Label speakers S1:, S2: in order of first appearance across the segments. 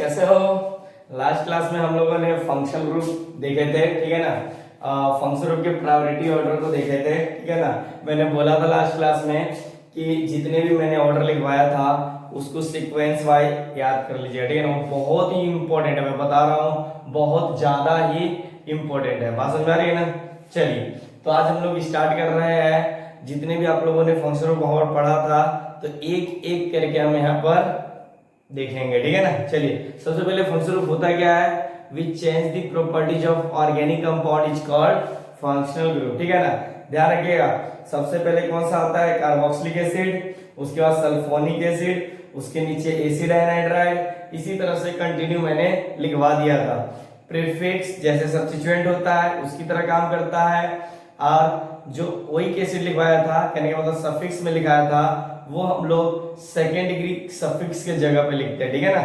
S1: कैसे हो। Last class में हम लोगों ने फंक्शनल ग्रुप देखे थे, ठीक है ना। फंक्शनल ग्रुप के प्रायोरिटी ऑर्डर को देखे थे, ठीक है ना। मैंने बोला था लास्ट क्लास में कि जितने भी मैंने ऑर्डर लिखवाया था उसको सीक्वेंस वाइज याद कर लीजिए, ठीक है ना। बहुत ही इंपॉर्टेंट है, मैं बता रहा हूँ, बहुत ज्यादा ही इंपॉर्टेंट है। बात समझ आ रही है ना। चलिए, तो आज हम लोग स्टार्ट कर रहे हैं। जितने भी आप लोगों ने फंक्शनल ग्रुप पढ़ा था तो एक एक करके हम यहाँ पर देखेंगे, ठीक है ना। चलिए, सबसे पहले फंक्शनल ग्रुप होता क्या है, which change the properties of organic compound is called functional group, ठीक है ना। ध्यान रखिएगा, सबसे पहले कौन सा आता है, कार्बोक्सिलिक एसिड, उसके बाद सल्फोनिक एसिड, उसके नीचे एसिड एनहाइड्राइड। इसी तरह से कंटिन्यू मैंने लिखवा दिया था। प्रीफिक्स जैसे सब्स्टिट्यूएंट होता है उसकी तरह काम करता है, और जो ओइक एसिड लिखवाया था, कहने का मतलब सफिक्स में लिखाया था, वो हम लोग सेकेंड डिग्री सफिक्स के जगह पे लिखते हैं, ठीक है ना।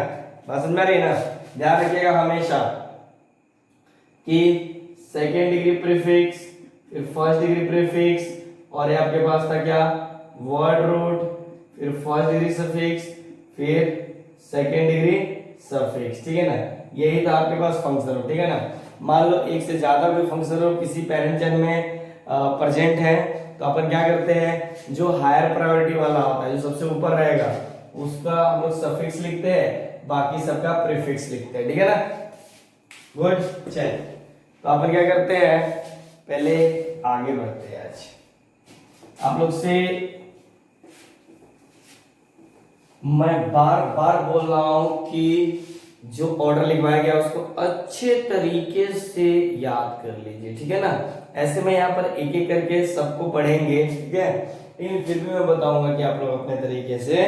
S1: बात समझ में आ रही है ना। ध्यान रखिएगा हमेशा कि सेकेंड डिग्री प्रीफिक्स, फिर फर्स्ट डिग्री प्रीफिक्स, और ये आपके पास था क्या, वर्ड रूट, फिर फर्स्ट डिग्री सफिक्स, फिर सेकेंड डिग्री सफिक्स, ठीक है ना। यही था आपके पास फंक्शनल, ठीक है ना। मान लो एक से ज्यादा कोई फंक्शनल किसी पैरेंट में प्रेजेंट है तो अपन क्या करते हैं, जो हायर प्रायोरिटी वाला होता है, जो सबसे ऊपर रहेगा, उसका हम लोग सफिक्स लिखते हैं, बाकी सबका प्रीफिक्स लिखते हैं, ठीक है ना। गुड। चलिए, तो अपन क्या करते हैं, पहले आगे बढ़ते हैं। आज आप लोग से मैं बार बार बोल रहा हूं कि जो ऑर्डर लिखवाया गया उसको अच्छे तरीके से याद कर लीजिए, ठीक है ना। ऐसे में यहाँ पर एक एक करके सबको पढ़ेंगे, ठीक है, लेकिन फिर भी मैं बताऊंगा कि आप लोग अपने तरीके से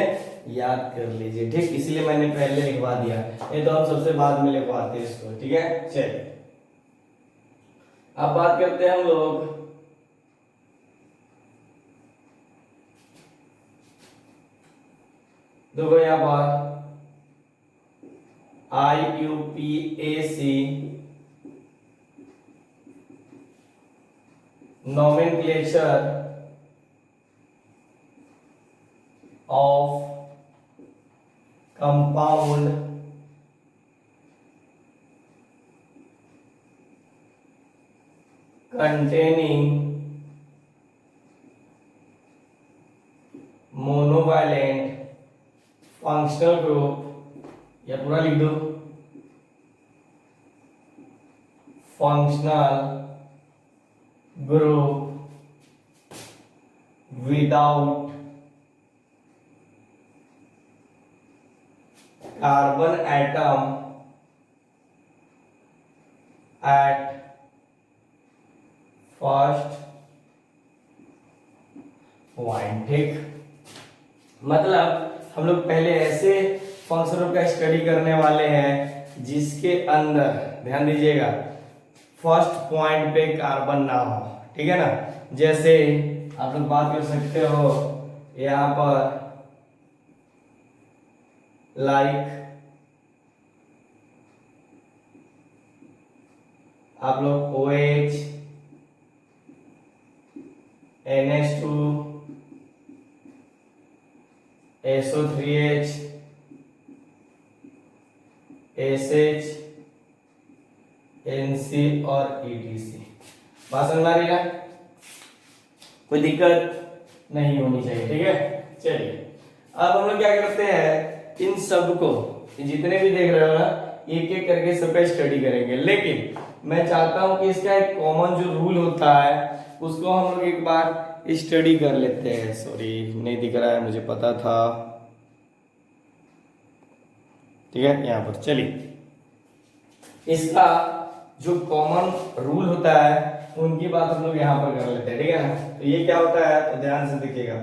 S1: याद कर लीजिए, ठीक। इसलिए मैंने पहले लिखवा दिया, ये तो हम सबसे बाद में लिखवाते हैं इसको, ठीक है। चलिए, अब बात करते हैं हम लोग देखो यहाँ पर IUPAC nomenclature of compound containing monovalent functional group, या पूरा लिख दो, functional group without carbon atom at first point, ठीक। मतलब हम लोग पहले ऐसे फंक्शनल का स्टडी करने वाले हैं जिसके अंदर, ध्यान दीजिएगा, फर्स्ट पॉइंट पे कार्बन ना हो, ठीक है ना। जैसे आप लोग बात कर सकते हो यहां पर लाइक आप लोग OH, NH2, SO3H, SH, NC और ETC। बात समझ आ रही है, कोई दिक्कत नहीं होनी चाहिए, ठीक है। चलिए, अब हम लोग क्या करते हैं, इन सबको, जितने भी देख रहे हो ना, एक एक करके सबका स्टडी करेंगे, लेकिन मैं चाहता हूं कि इसका एक कॉमन जो रूल होता है उसको हम लोग एक बार स्टडी कर लेते हैं। सॉरी, नहीं दिख रहा है, मुझे पता था, ठीक है। यहाँ पर चलिए, इसका जो कॉमन रूल होता है उनकी बात हम लोग यहाँ पर कर लेते हैं, ठीक है ना। तो ये क्या होता है, तो ध्यान से देखिएगा,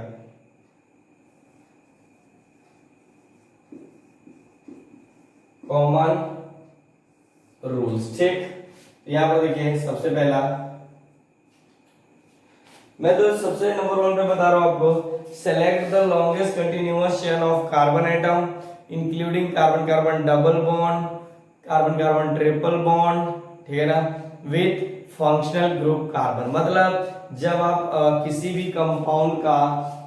S1: कॉमन रूल्स, ठीक। यहाँ पर देखिए, सबसे पहला मैं तो सबसे नंबर 1 पे बता रहा हूं आपको, select the longest continuous chain of carbon atom including carbon carbon double bond, carbon carbon triple bond, ठीक है ना, विथ फंक्शनल ग्रुप कार्बन। मतलब जब आप किसी भी कंपाउंड का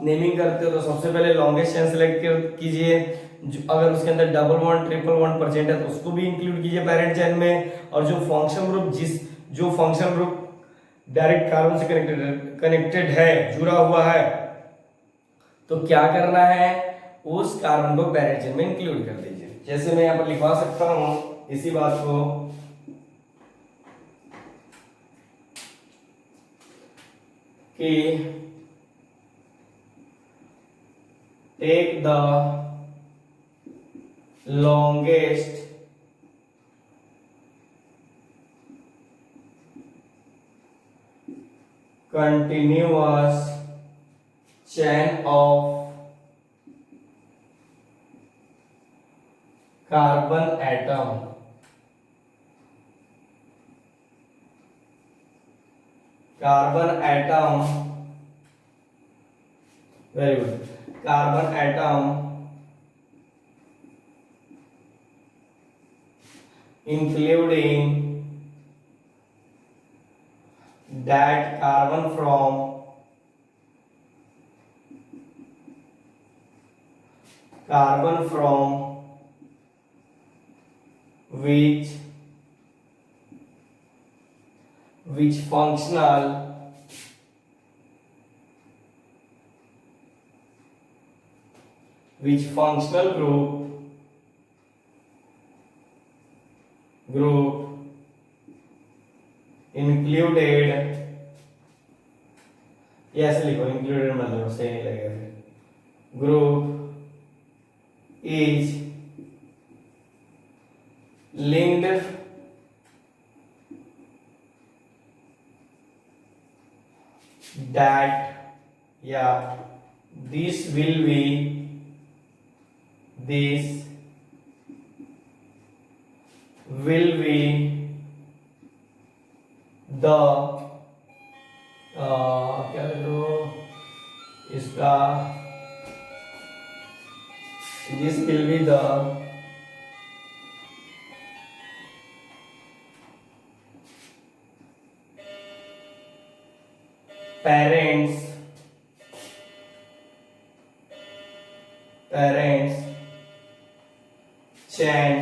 S1: नेमिंग करते हो तो सबसे पहले लॉन्गेस्ट चेन सेलेक्ट कीजिए, अगर उसके अंदर double bond triple bond present है तो उसको भी इंक्लूड कीजिए पैरेंट चेन में। और जो फंक्शनल ग्रुप जो फंक्शनल ग्रुप डायरेक्ट कार्बन से कनेक्टेड है, जुड़ा हुआ है, तो क्या करना है, उस कार्बन को पैरेंट चेन में इंक्लूड कर दीजिए। जैसे मैं यहां पर लिखवा सकता हूं इसी बात को कि take the longest continuous chain of carbon atom, very good, carbon atom including that carbon from which functional group included, yes लिखो, included मतलब सही नहीं लगेगा, group is linked that, yeah, this will be the क्या लो इसका, this will be the parents chain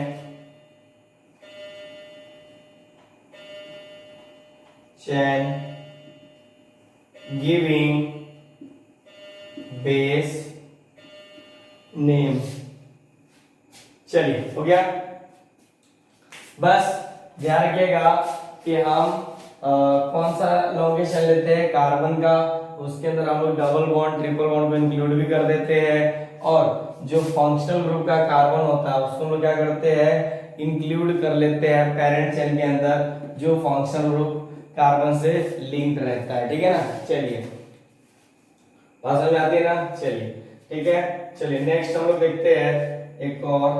S1: giving base name। चलिए हो गया। बस ध्यान रखिएगा कि हम कौन सा लॉन्गेस्ट चेन लेते हैं, कार्बन का, उसके अंदर हम लोग डबल बॉन्ड ट्रिपल बॉन्ड को इंक्लूड भी कर देते हैं, और जो फंक्शनल ग्रुप का कार्बन होता है उसको हम लोग क्या करते हैं, इंक्लूड कर लेते हैं पैरेंट चेन के अंदर, जो फंक्शनल ग्रुप कार्बन से लिंक्ड रहता है। ठीक है ना, चलिए बात समझ में आती है ना, चलिए ठीक है। चलिए नेक्स्ट हम लोग देखते हैं एक और,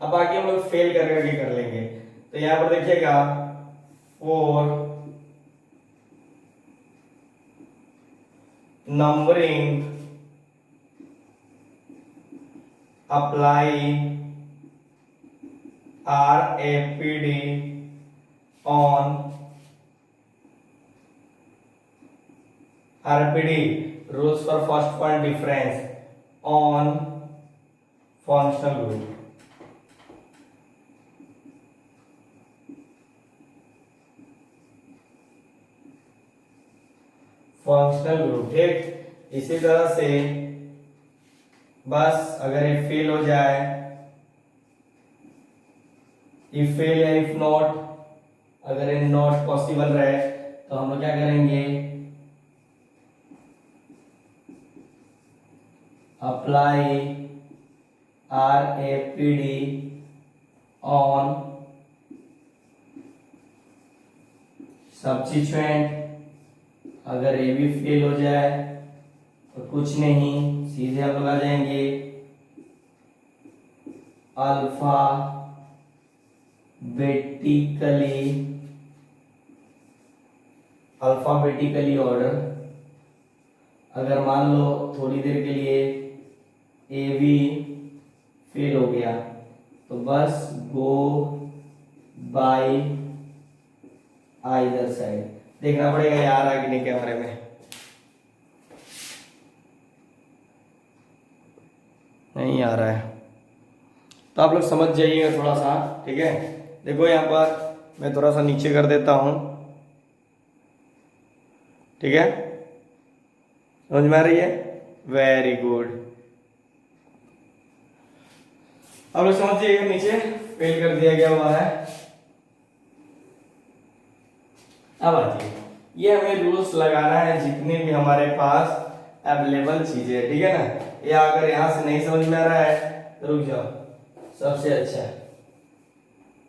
S1: अब बाकी हम लोग फेल करके कर लेंगे। तो यहां पर देखिएगा, और numbering apply RAPD on RPD rules for first point difference on functional group। Functional group, ठीक। इसी तरह से बस अगर ये फेल हो जाए, इफ फेल या इफ नॉट, अगर ये नॉट पॉसिबल रहे तो हम लोग क्या करेंगे, अप्लाई RAPD ऑन सब्स्टिट्यूएंट। अगर ये भी फेल हो जाए तो कुछ नहीं, सीधे हम लोग आ जाएंगे अल्फाबेटिकली ऑर्डर। अगर मान लो थोड़ी देर के लिए ए भी फेल हो गया तो बस गो बाय आइदर साइड। देखना पड़ेगा यार आगे नहीं कैमरे में, नहीं आ रहा है। तो आप लोग समझ जाइएगा थोड़ा सा, ठीक है। देखो यहाँ पर मैं थोड़ा सा नीचे कर देता हूँ, ठीक है, समझ में आ रही है? Very good. अब लोग समझ जाइएगा, नीचे फिल कर दिया गया हुआ है। अब आइए, ये हमें रूल्स लगाना है जितने भी हमारे पास अवेलेबल चीजें है, ठीक है ना। या अगर यहां से नहीं समझ में आ रहा है तो रुक जाओ, सबसे अच्छा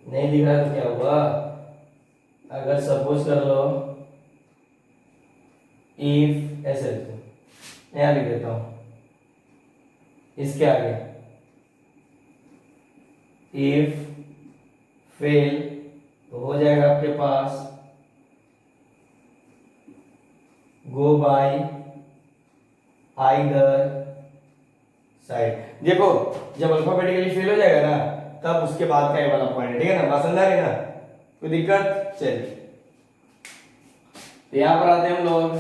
S1: नहीं दिख रहा तो क्या हुआ, अगर सपोज कर लो इफ ऐसे यहाँ लिख देता हूं, इसके आगे इफ फेल तो हो जाएगा आपके पास गो बाय आइदर साइड। देखो जब अल्फाबेटिकली फेल हो जाएगा ना, तब उसके बाद का ये वाला पॉइंट है, ठीक है ना, बात समझ आ रही है ना, कोई दिक्कत? चलिए तो यहां पर आते हैं हम लोग।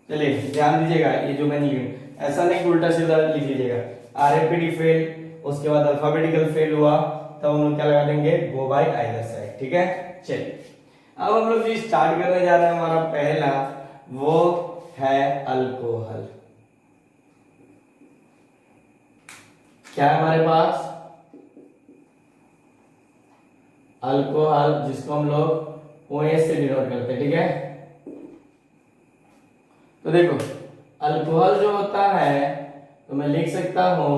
S1: चलिए ध्यान दीजिएगा, ये जो मैंने लिखा ऐसा नहीं कि उल्टा सीधा लिख लीजिएगा। आरएफपीडी फेल, उसके बाद अल्फाबेटिकल फेल हुआ, तब हम लोग क्या लगा देंगे, गो बाय आइदर साइड, ठीक है। चलिए अब हम लोग जो स्टार्ट करने जा रहे हैं, हमारा पहला वो है अल्कोहल। क्या है हमारे पास? अल्कोहल, जिसको हम लोग OH से डिनोट करते हैं, ठीक है। तो देखो अल्कोहल जो होता है, तो मैं लिख सकता हूं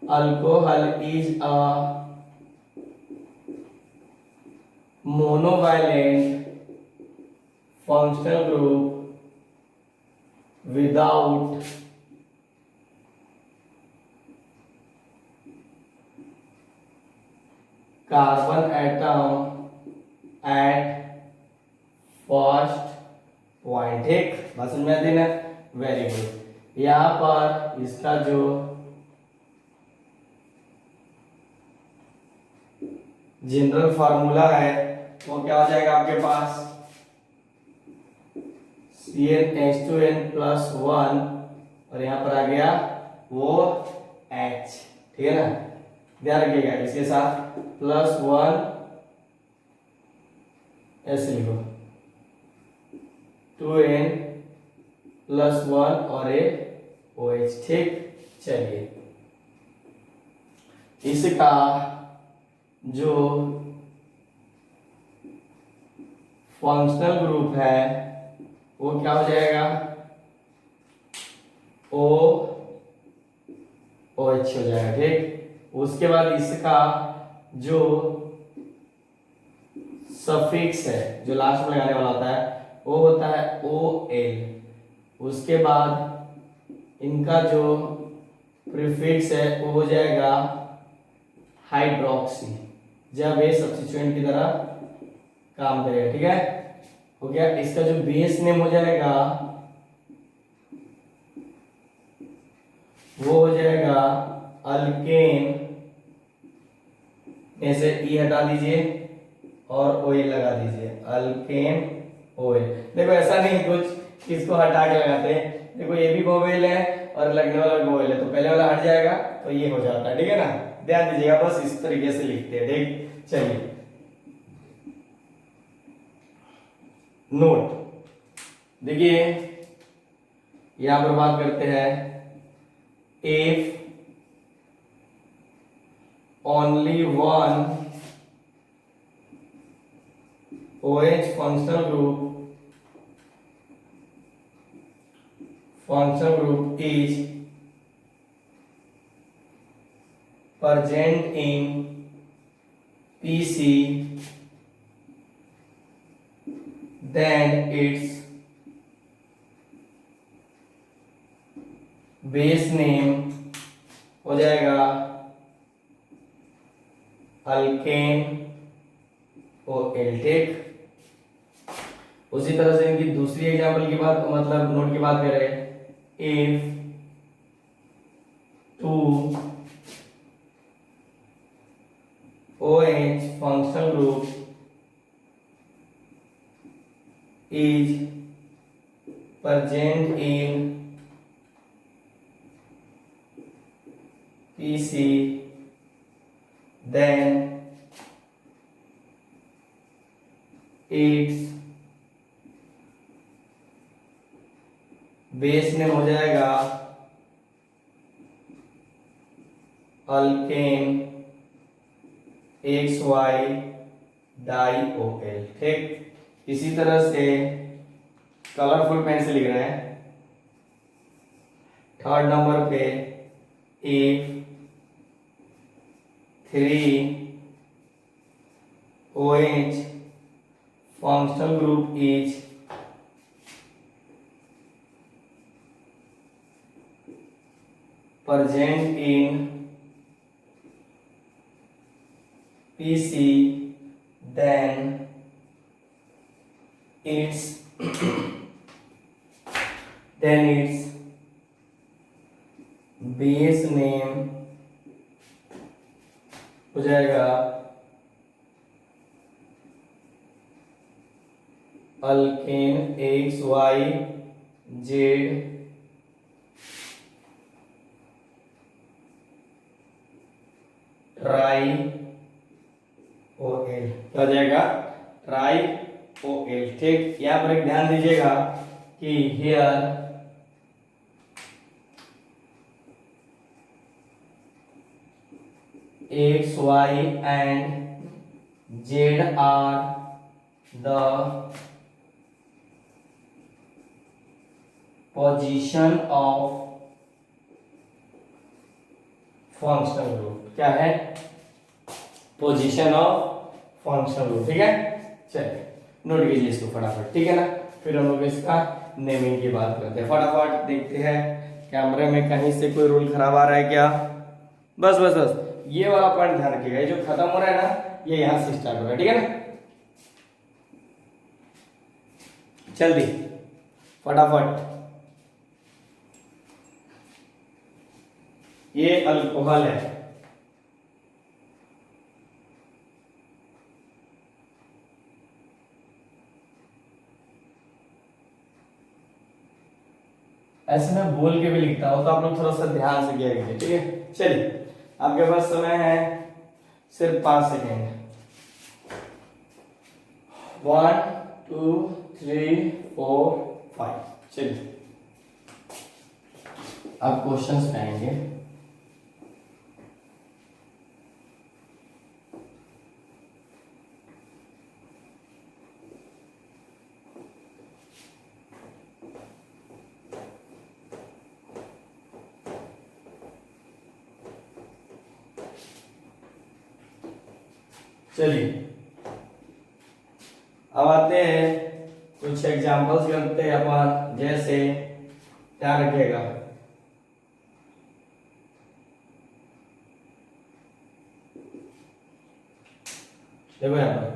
S1: alcohol is a monovalent functional group without carbon atom at first point, ठीक, बात समझ में आती है ना, वेरी गुड। यहाँ पर इसका जो जनरल फार्मूला है वो क्या हो जाएगा आपके पास, CnH2n+1 और यहाँ पर आ गया वो H, ठीक है ना, ध्यान रखिएगा इसके साथ +1 ऐसे लिखो, 2n+1 और एक OH, ठीक। चलिए इसका जो फंक्शनल ग्रुप है वो क्या हो जाएगा, OH हो जाएगा, ठीक। उसके बाद इसका जो सफिक्स है, जो लास्ट में लगाने वाला होता है, वो होता है OL। उसके बाद इनका जो प्रीफिक्स है वो हो जाएगा हाइड्रोक्सी, जब ये सब्स्टिट्यूएंट की तरह काम करेगा, ठीक है, हो गया। इसका जो बेस नेम हो जाएगा वो हो जाएगा अल्केन, ऐसे ई हटा दीजिए और ऑयल लगा दीजिए, अल्केन ऑयल। देखो ऐसा नहीं कुछ इसको हटा के लगाते हैं, देखो ये भी वोवेल है और लगने वाला भी वोवेल है, तो पहले वाला हट जाएगा तो ये हो जाता है, ठीक है ना, ध्यान दीजिएगा, बस इस तरीके से लिखते हैं, ठीक। चलिए नोट देखिए, यहां पर बात करते हैं if only one OH functional group is present in PC, then its base name हो जाएगा अल्केन OL, ठीक। उसी तरह से इनकी दूसरी एग्जांपल की बात, मतलब नोट की बात करें, if 2 OH functional group is present in PC, then its base name हो जाएगा अल्केन XY डाइओएल। ठीक, इसी तरह से कलरफुल पेन से लिख रहे हैं। थर्ड नंबर पे F3OH functional group is present in PC, then its base name हो जाएगा अल्केन XYZ ट्राई OL। क्या हो जाएगा? Try OL। ठीक, यहाँ पर एक ध्यान दीजिएगा कि here X, Y and Z are the position of functional group. क्या है? Position of functional group. ठीक है, चलिए नोट कीजिए इसको फटाफट। ठीक है ना, फिर हम लोग इसका नेमिंग की बात करते हैं। फटाफट देखते हैं कैमरे में कहीं से कोई रूल खराब आ रहा है क्या। बस बस बस ये वाला पॉइंट ध्यान रखिएगा, ये जो खत्म हो रहा है ना ये यहां से स्टार्ट हो रहा है। ठीक है ना, जल्दी फटाफट। ये अल्कोहल है, ऐसे मैं बोल के भी लिखता हूं तो आप लोग थोड़ा सा ध्यान से किया कीजिए। ठीक है, चलिए आपके पास समय है सिर्फ 5 सेकेंड। 1 2 3 4 5। चलिए आप क्वेश्चंस पाएंगे। चलिए अब आते हैं कुछ एग्जांपल्स करते हैं अपन। जैसे क्या रखिएगा, देखो यहाँ पर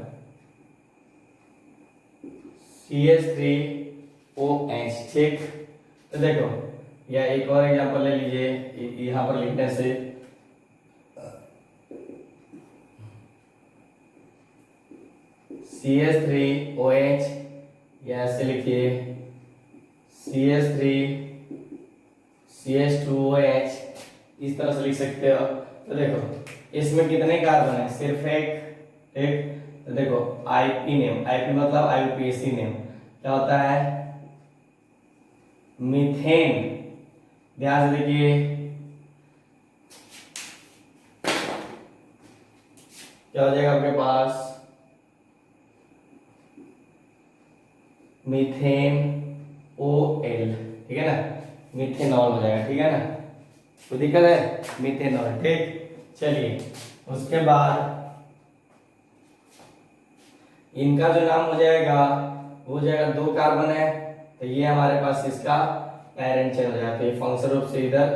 S1: CH3OH। ठीक, तो देखो या एक और एग्जांपल ले लीजिए यहाँ पर लिखने से। CH3OH या ऐसे लिखिए CH3CH2OH, इस तरह से लिख सकते हो। तो देखो इसमें कितने कार्बन है? सिर्फ एक। तो देखो IP नेम, IP मतलब IUPAC नेम क्या होता है? मीथेन। ध्यान से देखिए, क्या हो जाएगा आपके पास? Methane OL। ठीक है ना, मीथेनॉल हो जाएगा। ठीक है ना, कोई दिक्कत है? मीथेनॉल। ठीक, चलिए उसके बाद इनका जो नाम हो जाएगा वो हो जाएगा, 2 कार्बन है तो ये हमारे पास इसका पेरेंट चेन हो जाता है। फंक्शन रूप से इधर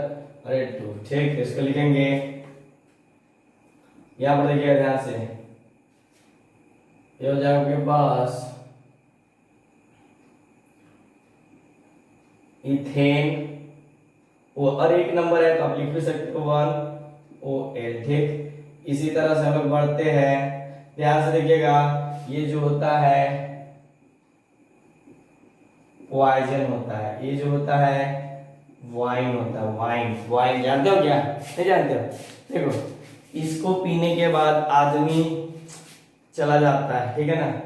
S1: और 2। ठीक, तो इसको लिखेंगे यहां पर, देखिए ध्यान से, ये हो जाएगा आपके पास इथेन और एक नंबर है तो आप लिख भी सकते हो 1OL। ठीक, इसी तरह से हम लोग बढ़ते हैं। ध्यान से देखिएगा, ये जो होता है पॉइजन होता है, ये जो होता है वाइन होता है, वाइन। वाइन जानते हो क्या, नहीं जानते हो? देखो, इसको पीने के बाद आदमी चला जाता है, ठीक है ना,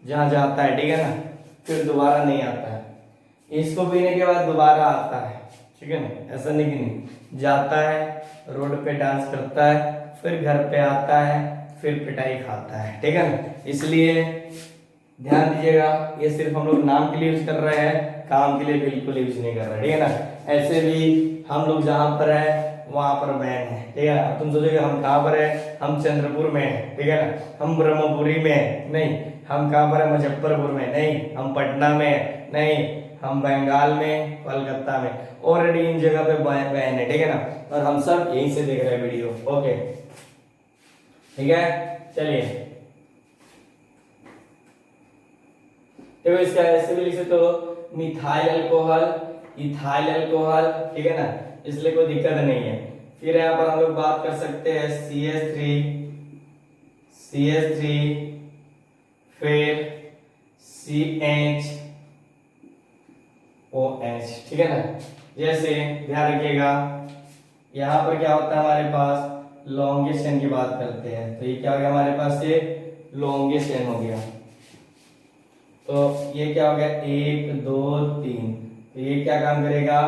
S1: जहां जाता है, ठीक है ना, फिर दोबारा नहीं आता है। इसको पीने के बाद दोबारा आता है, ठीक है ना, ऐसा नहीं कि नहीं, जाता है, रोड पे डांस करता है, फिर घर पे आता है, फिर पिटाई खाता है, ठीक है ना। इसलिए ध्यान दीजिएगा, ये सिर्फ हम लोग नाम के लिए यूज कर रहे हैं, काम के लिए बिल्कुल यूज नहीं कर रहे, ठीक है ना। ऐसे भी हम लोग जहां पर है वहां पर मैन है, ठीक है। अब तुम सोचोगे हम कहाँ पर है, हम चंद्रपुर में है, ठीक है ना, हम ब्रह्मपुरी में है, नहीं। हम कहाँ पर है, मुजफ्फरपुर में, नहीं। हम पटना में, नहीं। हम बंगाल में, कोलकाता में, ऑलरेडी इन जगह पे बहन है, ठीक है ना। और हम सब यहीं से देख रहे हैं वीडियो, ओके, ठीक है। चलिए, देखो इसका ऐसे भी लिख सकते हो, मिथाइल अल्कोहल, इथाइल अल्कोहल, ठीक है ना, इसलिए कोई दिक्कत नहीं है। फिर यहाँ पर हम लोग बात कर सकते हैं CH3, फिर CHOH, ठीक है ना। जैसे ध्यान रखिएगा, यहाँ पर क्या होता है हमारे पास, लॉन्गेस्ट चेन की बात करते हैं, तो ये क्या हो गया हमारे पास, ये लॉन्गेस्ट चेन हो गया। तो ये क्या हो गया, 1 2 3, तो ये क्या काम करेगा,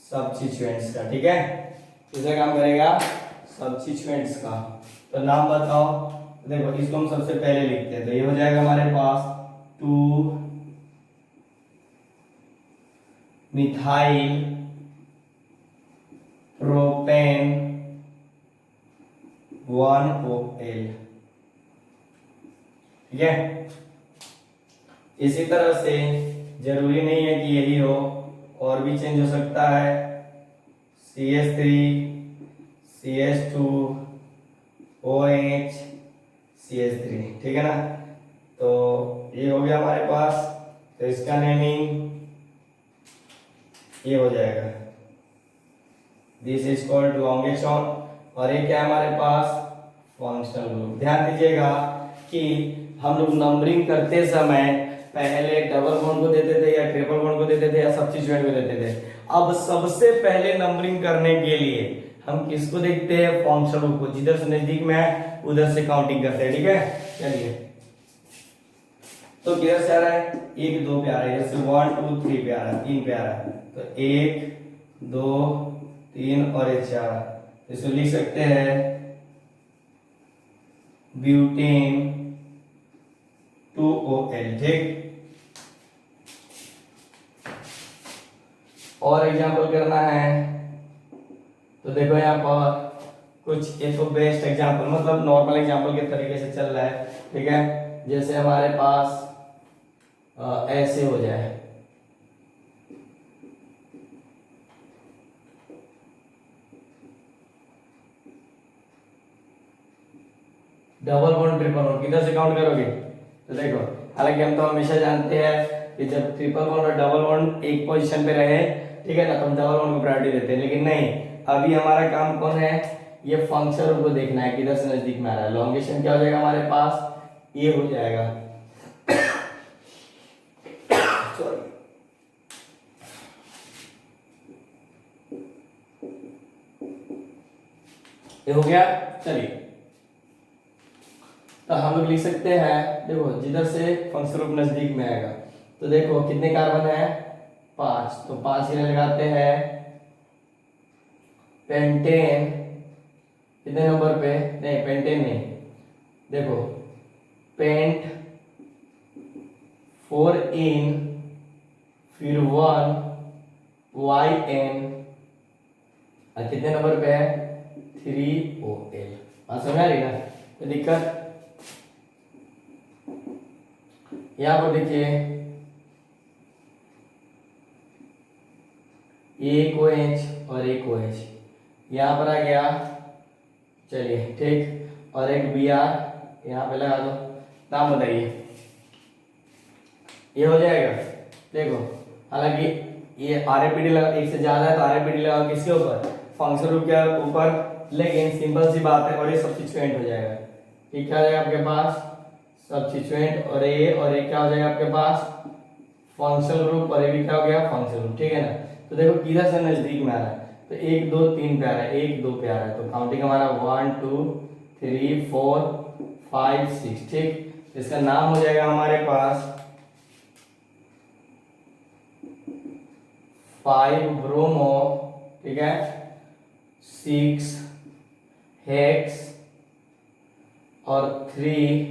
S1: सब्स्टिट्यूएंट्स का, ठीक है, किसका काम करेगा, सब्स्टिट्यूएंट्स का। तो नाम बताओ, देखो इसको हम सबसे पहले लिखते हैं, तो ये हो जाएगा हमारे पास 2 मिथाइल प्रोपेन 1 OL, ठीक है। इसी तरह से जरूरी नहीं है कि यही हो, और भी चेंज हो सकता है, CH3, CH2, OH, CH3, ठीक है ना। तो ये हो गया हमारे पास, तो इसका नेमिंग ये हो जाएगा, this is called longest chain. और ये क्या है हमारे पास, फंक्शनल ग्रुप। ध्यान दीजिएगा कि हम लोग नंबरिंग करते समय पहले डबल बॉन्ड को देते थे या ट्रिपल बॉन्ड को देते थे या सब्स्टिट्यूएंट को देते थे। अब सबसे पहले नंबरिंग करने के लिए हम किसको देखते हैं, फंक्शनल ग्रुप को। जिधर से नजदीक में है उधर से काउंटिंग करते हैं, ठीक है। चलिए, तो किधर से आ रहा है, 1 2 पे आ रहा है, जैसे 1 2 3 पे आ रहा है, 3 पे आ रहा है, तो 1 2 3 और ये 4, इसको लिख सकते हैं ब्यूटेन 2OL, ठीक। और एग्जांपल करना है, तो देखो यहाँ पर कुछ, ये तो बेस्ट एग्जांपल, मतलब नॉर्मल एग्जांपल के तरीके से चल रहा है, ठीक है। जैसे हमारे पास ऐसे हो जाए, डबल बॉन्ड ट्रिपल बॉन्ड किधर से काउंट करोगे, तो देखो, हालांकि हम तो हमेशा जानते हैं कि जब ट्रिपल बॉन्ड और डबल बॉन्ड एक पोजीशन पे रहे, ठीक है ना, तो हम डबल बॉन्ड को प्रायोरिटी देते हैं। लेकिन नहीं, अभी हमारा काम कौन है, ये फंक्शन को देखना है किधर से नजदीक में आ रहा है। लॉन्गेशन क्या हो जाएगा हमारे पास, ये हो जाएगा, ये हो गया। चलिए, तो हम लोग लिख सकते हैं, देखो जिधर से फंक्शन ग्रुप नजदीक में आएगा, तो देखो कितने कार्बन है, 5, तो 5 इन्हें लगाते हैं। पेंटेन कितने नंबर पे, नहीं पेंटेन नहीं, देखो पेंट 4 इन, फिर 1 YN, और कितने नंबर पे है, 3OL। बात समझ आ रही ना, कोई दिक्कत। यहां पर देखिए, एक OH और एक OH यहां पर आ गया, चलिए ठीक, और एक Br यहां पे लगा दो। नाम बताइए, ये हो जाएगा। देखो, हालांकि ये RAPD लगा, एक से ज्यादा है तो RAPD लगा किसके ऊपर, फंक्शन ग्रुप के ऊपर, लेकिन सिंपल सी बात है, और ये सब्स्टिट्यूएंट हो जाएगा। ठीक, क्या हो जाएगा आपके पास, सब्स्टिट्यूएंट, और ये क्या हो जाएगा आपके पास, फंक्शनल ग्रुप, और ये भी क्या हो गया, फंक्शनल ग्रुप, ठीक है ना। तो देखो किधर से नजदीक में आ रहा है, तो 1 2 3 पे आ रहा है, 1 2 पे आ रहा है, तो काउंटिंग हमारा 1 2 3 4 5 6। ठीक, इसका नाम हो जाएगा हमारे पास 5 ब्रोमो, ठीक है, 6 हेक्स और 3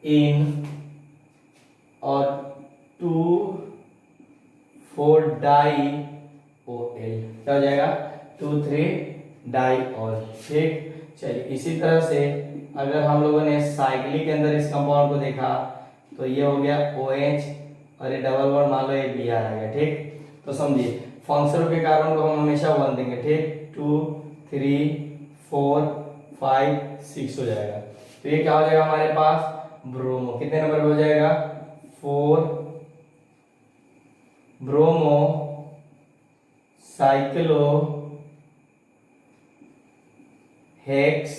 S1: इन और 2 4 डाई ओ एल, क्या हो जाएगा 2 3 डाई ऑल। ठीक, चलिए इसी तरह से अगर हम लोगों ने साइक्लिक के अंदर इस कंपाउंड को देखा तो ये हो गया OH और ये डबल बॉन्ड मान लो ये Br आ गया। ठीक, तो समझिए फंक्शनल के कार्बन को हम हमेशा 1 देंगे। ठीक, 2 3 4 5 6 हो जाएगा, तो ये क्या हो जाएगा हमारे पास ब्रोमो, कितने नंबर पे हो जाएगा 4 ब्रोमो साइक्लो हेक्स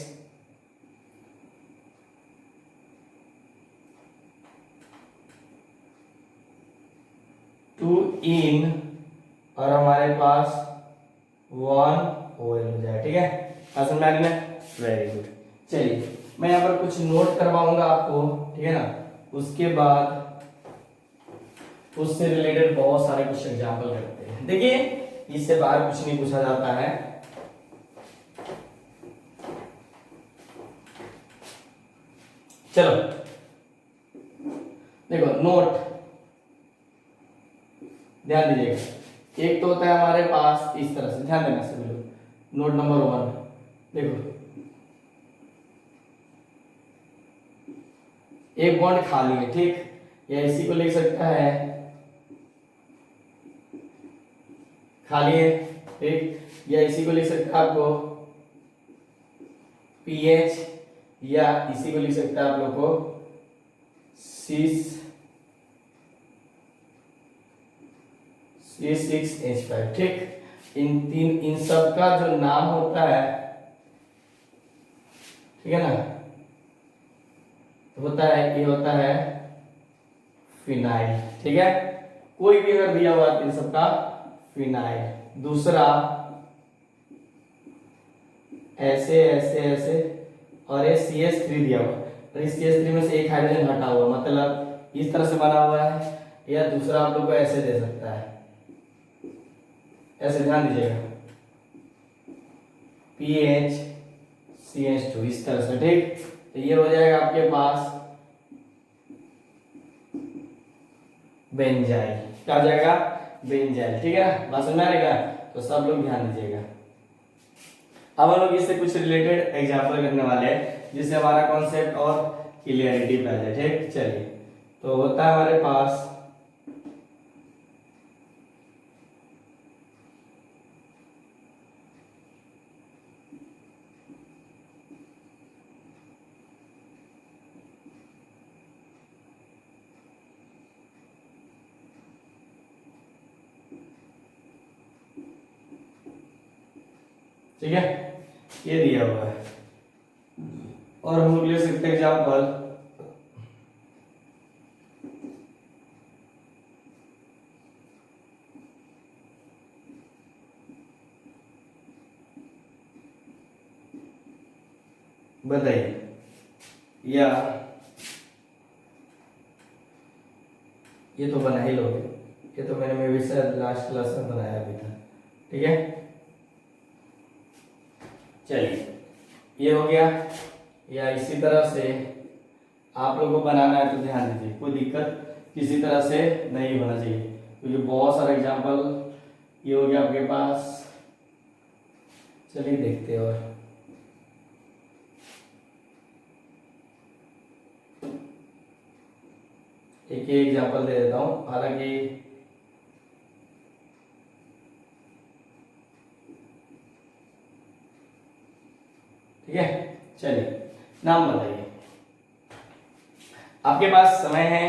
S1: टू इन और हमारे पास 1 ओएल हो जाएगा। ठीक है, समझ में आ गया? Very good. चलिए मैं यहाँ पर कुछ नोट करवाऊंगा आपको, ठीक है ना, उसके बाद उससे रिलेटेड बहुत सारे कुछ एग्जाम्पल करते हैं। देखिए इससे बाहर कुछ नहीं पूछा जाता है। चलो देखो नोट ध्यान दीजिएगा, एक तो होता है हमारे पास इस तरह से, ध्यान देना सभी लोग, नोट नंबर 1 देखो, एक बॉन्ड खाली है। ठीक, या इसी को लिख सकता है खाली है। ठीक, या इसी को लिख सकता है आपको पीएच, या इसी को लिख सकता है आप लोग को C6H5। ठीक, इन सब का जो नाम होता है, ठीक है ना, होता है ये होता है फिनाइल। ठीक है, कोई भी अगर दिया हुआ इन सब का फिनाइल। दूसरा ऐसे ऐसे ऐसे और ये CH3 दिया हुआ, और इस CH3 में से एक हाइड्रोजन हटा हुआ, मतलब इस तरह से बना हुआ है। या दूसरा आप लोग को ऐसे दे सकता है, ऐसे ध्यान दीजिएगा PHCH2 इस तरह से। ठीक, तो ये हो जाएगा आपके पास बेंजाइल, क्या हो जाएगा बेंजाइल। ठीक है ना, बात समझ में आ रहा है? तो सब लोग ध्यान दीजिएगा। अब हम लोग इससे कुछ रिलेटेड एग्जांपल करने वाले हैं जिससे हमारा कॉन्सेप्ट और क्लियरिटी बढ़ जाए। ठीक, चलिए तो होता है हमारे पास ठीक है, ये दिया हुआ है, और हम लोग ले सकते हैं एग्जाम्पल बताइए, या ये तो बना ही लोगे, ये तो मैंने भी शायद लास्ट क्लास में बनाया भी था। ठीक है, चलिए ये हो गया। या इसी तरह से आप लोगों को बनाना है तो ध्यान दीजिए, कोई दिक्कत किसी तरह से नहीं होना चाहिए, क्योंकि बहुत सारे एग्जाम्पल ये हो गया आपके पास। चलिए देखते हैं, और एक ही एग्जाम्पल दे देता हूं, हालांकि ठीक है। चलिए नाम बताइए, आपके पास समय है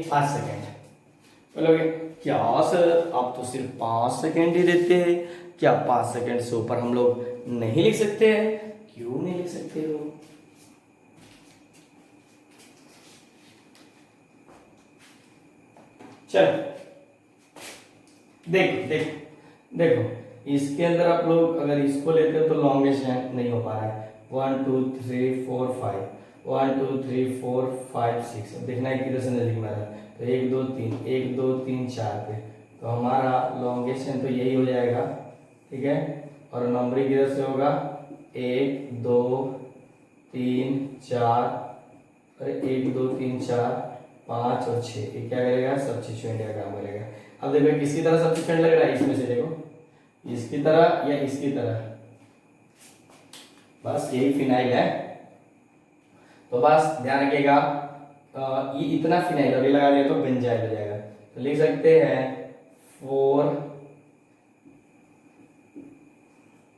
S1: 5 सेकेंड। बोलोगे क्या सर आप तो सिर्फ 5 सेकेंड ही देते हैं, क्या 5 सेकेंड से ऊपर हम लोग नहीं लिख सकते हैं? क्यों नहीं लिख सकते हो? चलो देखो देखो देखो, इसके अंदर आप लोग अगर इसको लेते हो तो लॉन्गेस्ट है, नहीं हो पा रहा है। 1 2 3 4 5, 1 2 3 4 5 6, अब देखना है किधर से नजदीक में आ रहा है। तो 1 2 3, 1 2 3 4 पे, तो हमारा लॉन्गेस्ट है तो यही हो जाएगा, ठीक है। और नंबरिंग किधर से होगा, 1 2 3 4, अरे 1 2 3 4 5 और 6, ये क्या करेगा, सब्स्टिट्यूएंट का काम करेगा। अब देखो किसकी तरह सब्स्टिट्यूएंट लग रहा है, इसमें से देखो, इसकी तरह या इसकी तरह, बस यही फिनाइल है। तो बस ध्यान रखिएगा, ये इतना फिनाइल और ये लगा दिया तो बेंजाइल हो जाएगा। तो लिख सकते हैं 4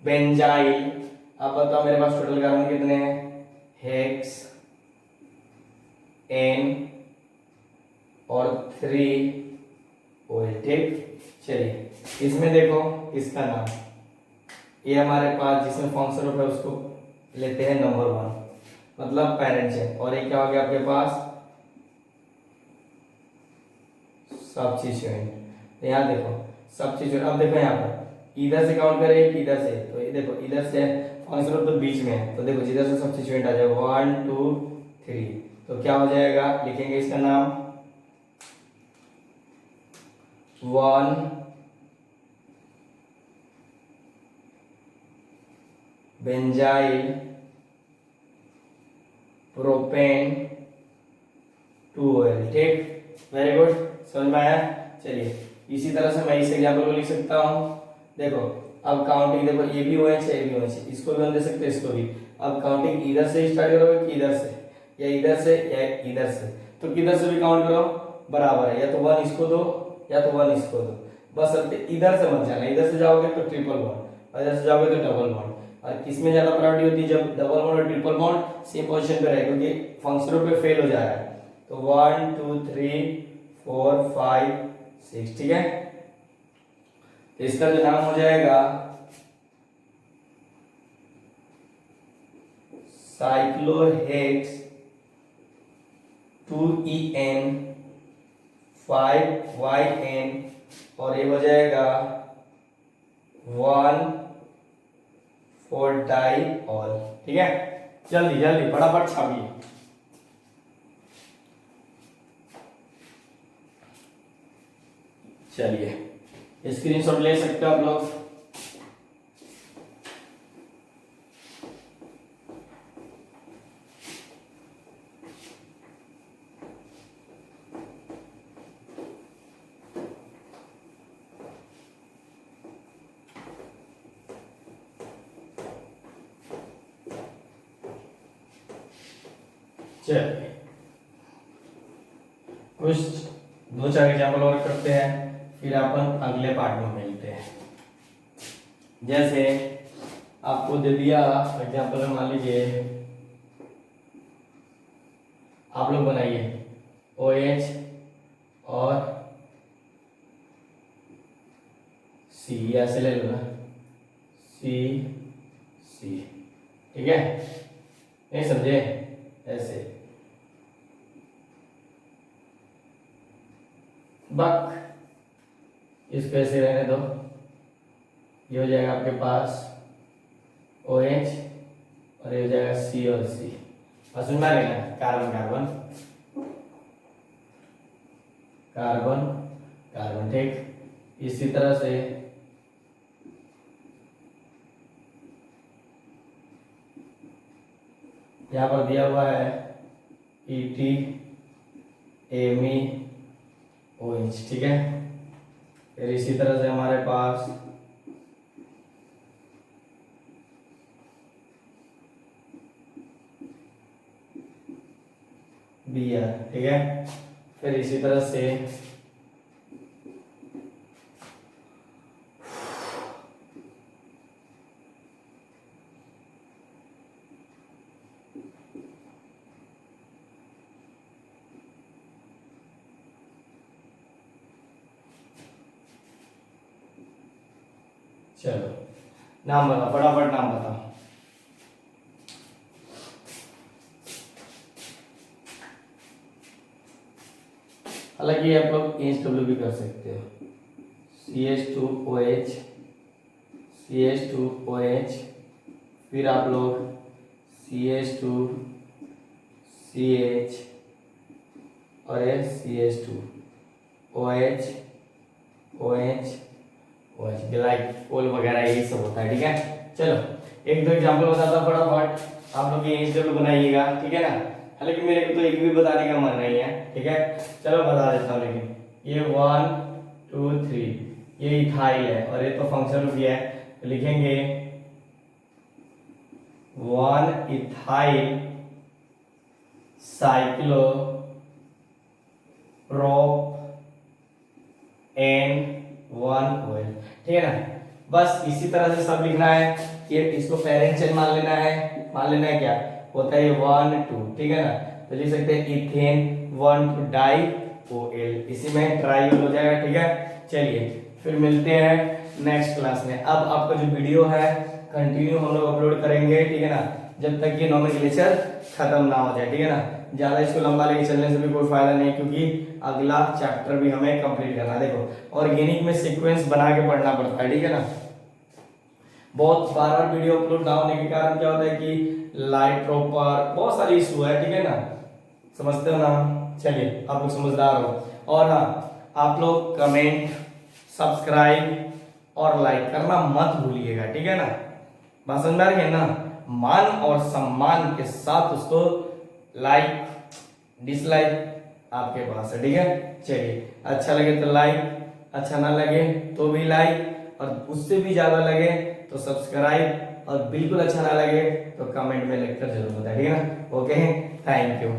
S1: बेंजाइल। अब बताओ मेरे पास टोटल कार्बन कितने हैं, हेक्स एन और 3 ओएल, ठीक। चलिए इसमें देखो इसका नाम, ये हमारे पास जिसमें फंक्शन ग्रुप है उसको लेते हैं नंबर 1, मतलब पेरेंट्स है। और ये क्या हो गया आपके पास, सब्स्टिट्यूएंट। यहाँ देखो सब्स्टिट्यूएंट, अब देखो यहाँ पर इधर से काउंट करें कि इधर से, तो ये देखो इधर से फंक्शन ग्रुप तो बीच में है, तो देखो जिधर से सब्स्टिट्यूएंट आ जाए 1 2 3, तो क्या हो जाएगा, लिखेंगे इसका नाम 1 बेंजाइल प्रोपेन 2 ऑयल, ठीक। वेरी गुड, समझ में आया। चलिए इसी तरह से मैं इस एग्जाम्पल को लिख सकता हूं। देखो अब काउंटिंग, देखो ये भी OH है, ये भी OH है, इसको भी हम दे सकते हैं, इसको भी। अब काउंटिंग इधर से स्टार्ट करोगे कि इधर से, या इधर से या इधर से, तो किधर से भी काउंट करो बराबर है, या तो 1 इसको दो या तो 1 इसको दो। बस अब इधर से मत जाना, इधर से जाओगे तो ट्रिपल बॉन्ड और इधर से जाओगे तो डबल बॉन्ड। और किसमें ज्यादा प्रायोरिटी होती है, जब डबल बॉन्ड और ट्रिपल बॉन्ड सेम पोजीशन पे रहे, क्योंकि फंक्शन पे फेल हो जा रहा है। तो 1 2 3 4 5 6, ठीक है। तो इसका जो नाम हो जाएगा साइक्लोहेक्स 2En 5YN, और ये हो जाएगा 1,4-डाइऑल, ठीक है। जल्दी जल्दी फटाफट छापिए। चलिए स्क्रीनशॉट ले सकते हो आप लोग। चलिए कुछ 2-4 एग्जाम्पल और करते हैं, फिर अपन अगले पार्ट में मिलते हैं। जैसे आपको दे दिया एग्जाम्पल, मान लीजिए आप लोग बनाइए OH और C, ऐसे ले लो ना, C, ठीक है, नहीं समझे, ऐसे बक, इसको ऐसे रहने दो। ये हो जाएगा आपके पास OH और ये हो जाएगा C और C। और सुन में लेना कार्बन कार्बन कार्बन कार्बन, ठीक। इसी तरह से यहाँ पर दिया हुआ है ET MEOH, ठीक है। फिर इसी तरह से हमारे पास Br, ठीक है। फिर इसी तरह से चलो नाम बताओ, फटाफट नाम बताओ। हालांकि आप लोग HW भी कर सकते हो, CH2OH, CH2OH, फिर आप लोग CH2CH और ये CH2OH, OH, OH, ग्लाइकोल वगैरह यही सब होता है। ठीक है, चलो एक दो एग्जाम्पल बताता हूं फटाफट, आप लोग ये जरूर बनाइएगा। ठीक है ना, हालांकि मेरे को तो एक भी बताने का मन नहीं है। ठीक है, चलो बता देता हूँ। लेकिन ये 1 2 3 ये इथाइल है और ये तो फंक्शन भी है, तो लिखेंगे 1 ethyl cyclo prop and 1 oil. ठीक है ना, बस इसी तरह से सब लिखना है। ये इसको पेरेंट चेन मान लेना है क्या होता है, ये 1 2। ठीक है ना, तो लिख सकते हैं इथेन 1 2 डाई OL, इसी में ट्राइल हो जाएगा। ठीक है, चलिए फिर मिलते हैं नेक्स्ट क्लास में। अब आपका जो वीडियो है कंटिन्यू हम लोग अपलोड करेंगे। ठीक है ना, जब तक ये नोमेनक्लेचर खत्म ना हो जाए। ठीक है ना, ज्यादा इसको लंबा लेके चलने से भी कोई फायदा नहीं, क्योंकि अगला चैप्टर भी हमें कंप्लीट करना है। देखो ऑर्गेनिक में सीक्वेंस बना के पढ़ना पड़ता है। ठीक है ना, बहुत बार वीडियो अपलोड ना होने के कारण क्या होता है कि लाइट ड्रॉपर बहुत सारे इशू है। ठीक है ना, समझते हो ना? चलिए आप लोग समझदार हो। और हाँ, आप लोग कमेंट, सब्सक्राइब और लाइक करना मत भूलिएगा। ठीक है ना, बात समझ में आ रही है ना? मान और सम्मान के साथ उसको लाइक, डिसलाइक आपके पास है। ठीक है, चलिए अच्छा लगे तो लाइक, अच्छा ना लगे तो भी लाइक, और उससे भी ज्यादा लगे तो सब्सक्राइब, और बिल्कुल अच्छा ना लगे तो कमेंट में लिखकर जरूर बताएं। ठीक है ना? Okay, thank you.